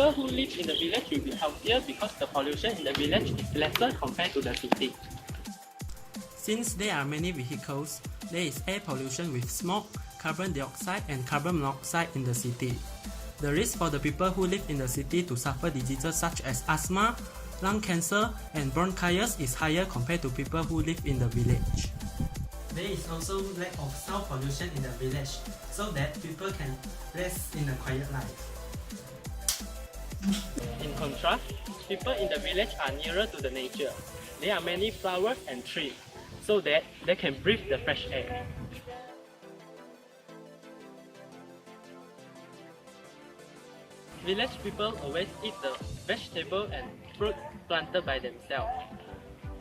people who live in the village will be healthier because the pollution in the village is lesser compared to the city. Since there are many vehicles, there is air pollution with smoke, carbon dioxide and carbon monoxide in the city. The risk for the people who live in the city to suffer diseases such as asthma, lung cancer and bronchitis is higher compared to people who live in the village. There is also lack of sound pollution in the village, so that people can rest in a quiet life. In contrast, people in the village are nearer to the nature. There are many flowers and trees, so that they can breathe the fresh air. Village people always eat the vegetable and fruit planted by themselves.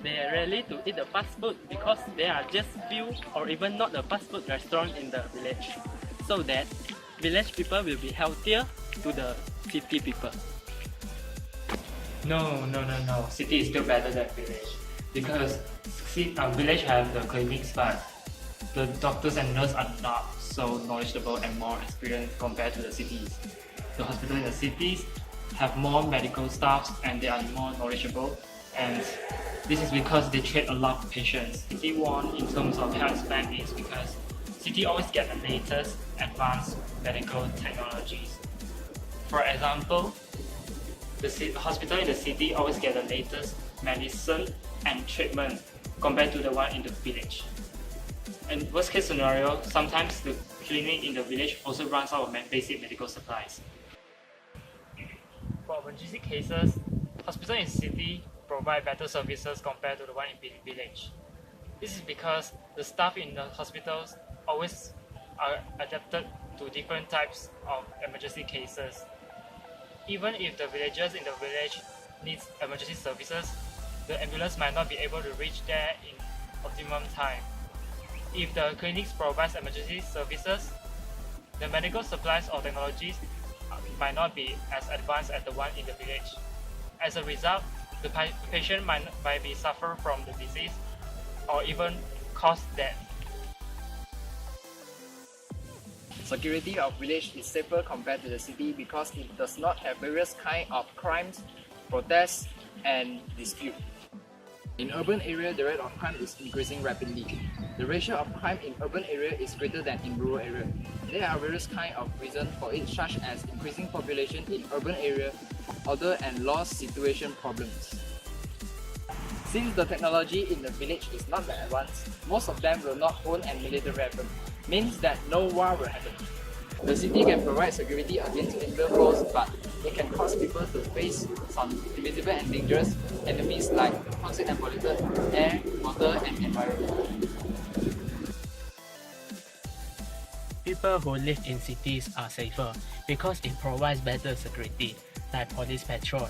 They are rarely to eat the fast food because there are just few or even not a fast food restaurant in the village, so that village people will be healthier to the city people. No. City is still better than village because village have the clinics, but the doctors and nurses are not so knowledgeable and more experienced compared to the cities. The hospital in the cities have more medical staffs and they are more knowledgeable, and this is because they treat a lot of patients. City won in terms of health span is because city always get the latest advanced medical technologies. For example, the hospital in the city always get the latest medicine and treatment compared to the one in the village. And worst case scenario, sometimes the clinic in the village also runs out of basic medical supplies. For emergency cases, hospital in city provide better services compared to the one in village. This is because the staff in the hospitals always are adapted to different types of emergency cases. Even if the villagers in the village need emergency services, the ambulance might not be able to reach there in optimum time. If the clinics provide emergency services, the medical supplies or technologies might not be as advanced as the one in the village. As a result, the patient might be suffer from the disease or even cause death. Security of village is safer compared to the city because it does not have various kinds of crimes, protests, and dispute. In urban area, the rate of crime is increasing rapidly. The ratio of crime in urban area is greater than in rural area. There are various kinds of reasons for it, such as increasing population in urban area, order and law situation problems. Since the technology in the village is not that advanced, most of them will not own a military weapon, means that no war will happen. The city can provide security against illegal foes, but it can cause people to face some invisible and dangerous enemies like toxic and polluted air, water, and environment. People who live in cities are safer because it provides better security, like police patrol,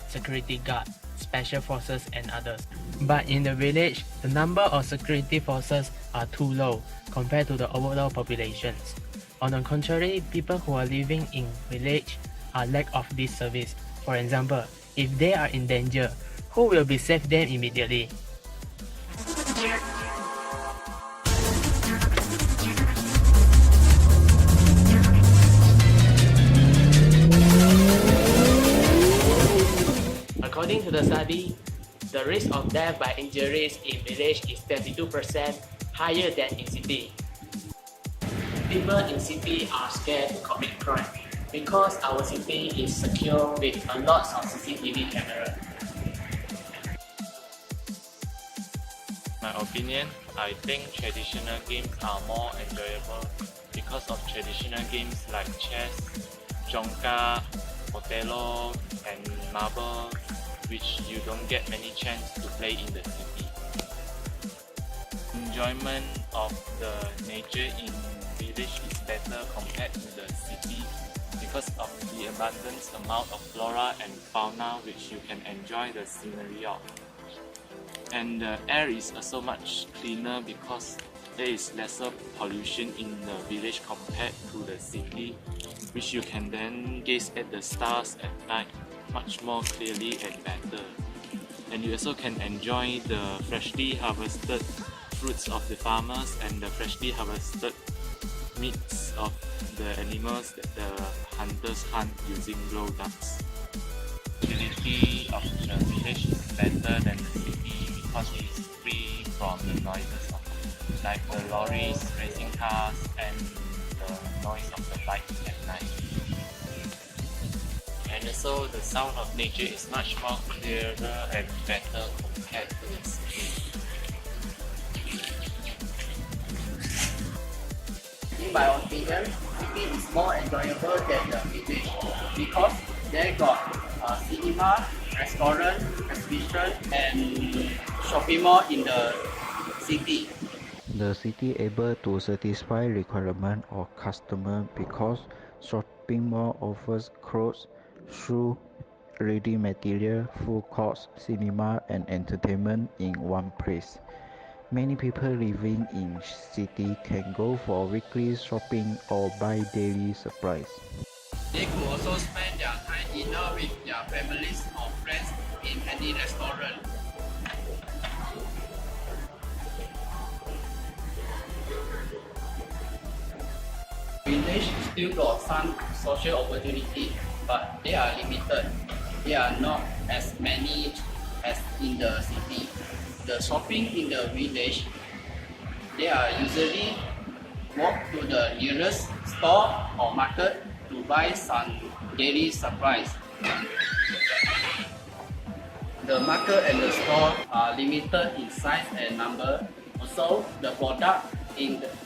security guard, special forces and others. But in the village, the number of security forces are too low compared to the overall populations. On the contrary, people who are living in village are lack of this service. For example, if they are in danger, who will be save them immediately? According to the study, the risk of death by injuries in village is 32% higher than in city. People in city are scared to commit crime because our city is secure with a lot of CCTV cameras. My opinion, I think traditional games are more enjoyable because of traditional games like chess, Jongka, Othello, and marble, which you don't get many chance to play in the city. Enjoyment of the nature in village is better compared to the city because of the abundant amount of flora and fauna which you can enjoy the scenery of. And the air is also much cleaner because there is lesser pollution in the village compared to the city, which you can then gaze at the stars at night much more clearly and better. And you also can enjoy the freshly harvested fruits of the farmers and the freshly harvested meats of the animals that the hunters hunt using glow ducks. Utility of the village is better than the city because it is free from the noises of like the lorries, racing cars, and the noise of the lights at night. And also the sound of nature is much more clearer and better compared to the city. In my opinion, city is more enjoyable than the village because they got cinema, restaurant, exhibition, and shopping mall in the city. The city able to satisfy requirement of customer because shopping mall offers clothes, shoe, ready material, food courts, cinema and entertainment in one place. Many people living in city can go for weekly shopping or buy daily supplies. They could also spend their time dinner with their families or friends in any restaurant. Village still got some social opportunity, but they are limited. They are not as many as in the city. The shopping in the village, they are usually walk to the nearest store or market to buy some daily supplies. The market and the store are limited in size and number. Also, the product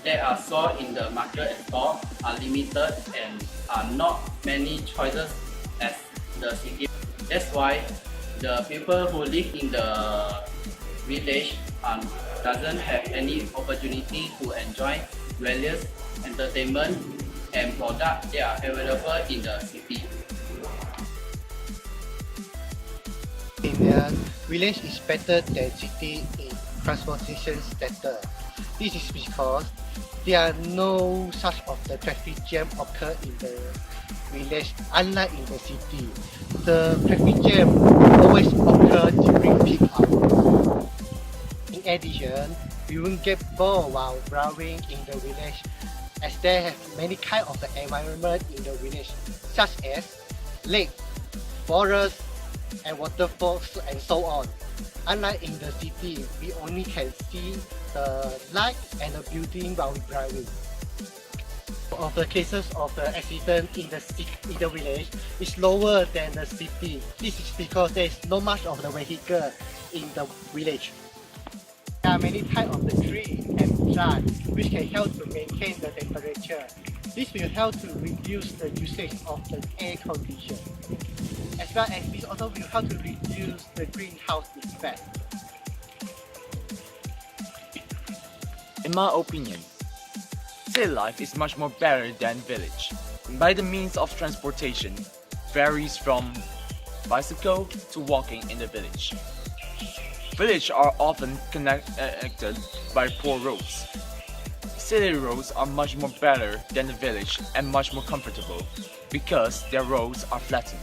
that are sold in the market and store are limited and are not many choices as the city. That's why the people who live in the village doesn't have any opportunity to enjoy various entertainment and products that are available in the city. In the village is better than city in transportation sector. This is because there are no such of the traffic jam occur in the village, unlike in the city. The traffic jam always occur during peak hours. In addition, you won't get bored while browsing in the village, as they have many kinds of the environment in the village, such as lake, forest, and waterfalls, and so on. Unlike in the city, we only can see the light and the building while we driving. Of the cases of the accident in the village is lower than the city. This is because there is not much of the vehicle in the village. There are many types of the trees and plants which can help to maintain the temperature. This will help to reduce the usage of the air condition. As well as this also will help to reduce the greenhouse effect. In my opinion, city life is much more better than village. By the means of transportation varies from bicycle to walking in the village. Villages are often connected by poor roads. City roads are much more better than the village and much more comfortable because their roads are flattened.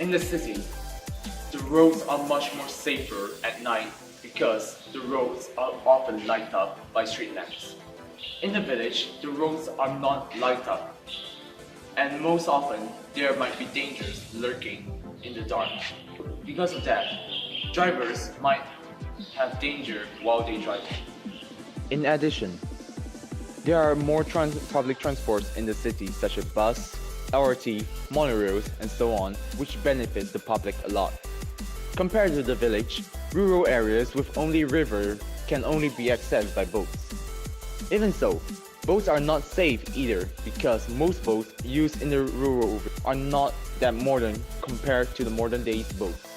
In the city, the roads are much more safer at night because the roads are often lighted up by street lamps. In the village, the roads are not lighted up, and most often there might be dangers lurking in the dark. Because of that, drivers might have danger while they drive. In addition, there are more public transports in the city such as bus, LRT, monorails, and so on, which benefits the public a lot. Compared to the village, rural areas with only river can only be accessed by boats. Even so, boats are not safe either because most boats used in the rural are not that modern compared to the modern days boats.